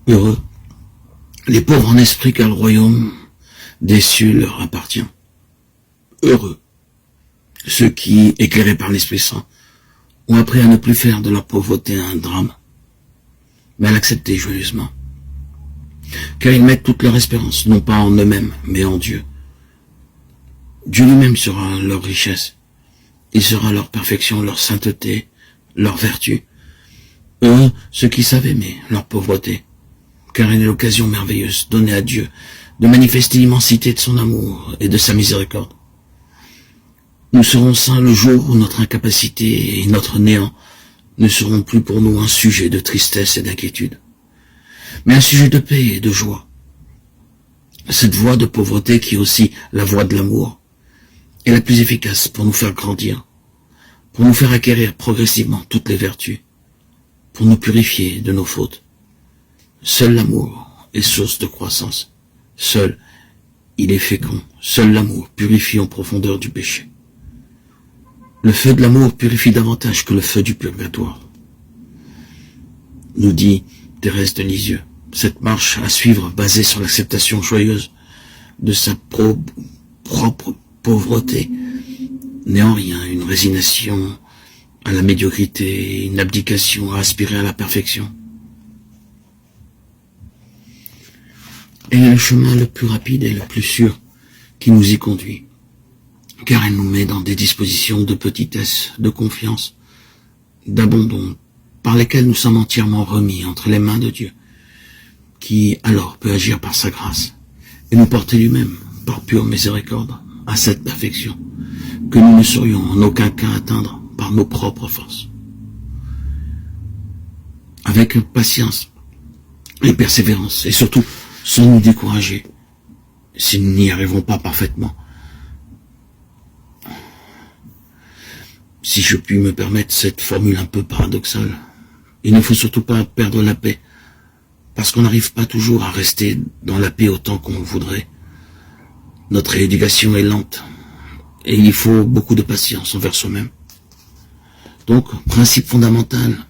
Heureux les pauvres en esprit, car le royaume des cieux leur appartient. Heureux ceux qui, éclairés par l'Esprit Saint, ont appris à ne plus faire de leur pauvreté un drame, mais à l'accepter joyeusement. Car ils mettent toute leur espérance, non pas en eux-mêmes, mais en Dieu. Dieu lui-même sera leur richesse. Il sera leur perfection, leur sainteté, leur vertu. Eux, ceux qui savent aimer leur pauvreté, car elle est l'occasion merveilleuse donnée à Dieu de manifester l'immensité de son amour et de sa miséricorde. Nous serons saints le jour où notre incapacité et notre néant ne seront plus pour nous un sujet de tristesse et d'inquiétude, mais un sujet de paix et de joie. Cette voie de pauvreté, qui est aussi la voie de l'amour, est la plus efficace pour nous faire grandir, pour nous faire acquérir progressivement toutes les vertus, pour nous purifier de nos fautes. Seul l'amour est source de croissance. Seul, il est fécond. Seul l'amour purifie en profondeur du péché. Le feu de l'amour purifie davantage que le feu du purgatoire, nous dit Thérèse de Lisieux. Cette marche à suivre, basée sur l'acceptation joyeuse de sa propre pauvreté, n'est en rien une résignation à la médiocrité, une abdication à aspirer à la perfection. Elle est le chemin le plus rapide et le plus sûr qui nous y conduit, car elle nous met dans des dispositions de petitesse, de confiance, d'abandon, par lesquelles nous sommes entièrement remis entre les mains de Dieu, qui alors peut agir par sa grâce et nous porter lui-même, par pure miséricorde, à cette perfection que nous ne saurions en aucun cas atteindre par nos propres forces. Avec patience et persévérance, et surtout sans nous décourager, si nous n'y arrivons pas parfaitement. Si je puis me permettre cette formule un peu paradoxale, il ne faut surtout pas perdre la paix, parce qu'on n'arrive pas toujours à rester dans la paix autant qu'on le voudrait. Notre rééducation est lente, et il faut beaucoup de patience envers soi-même. Donc, principe fondamental,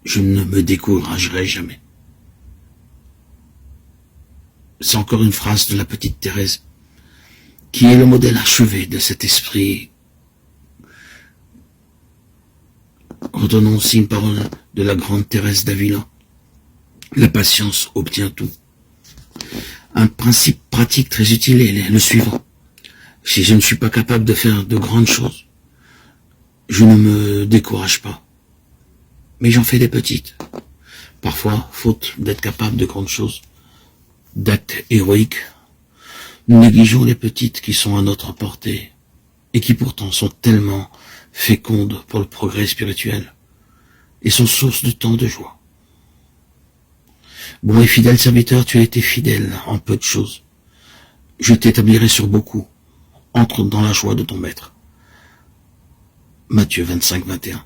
je ne me découragerai jamais. C'est encore une phrase de la petite Thérèse, qui est le modèle achevé de cet esprit. Retenons aussi une parole de la grande Thérèse d'Avila. La patience obtient tout. Un principe pratique très utile est le suivant. Si je ne suis pas capable de faire de grandes choses, je ne me décourage pas. Mais j'en fais des petites. Parfois, faute d'être capable de grandes choses, d'actes héroïques, nous négligeons les petites qui sont à notre portée et qui pourtant sont tellement fécondes pour le progrès spirituel et sont source de tant de joie. Bon et fidèle serviteur, tu as été fidèle en peu de choses. Je t'établirai sur beaucoup. Entre dans la joie de ton maître. Matthieu 25, 21.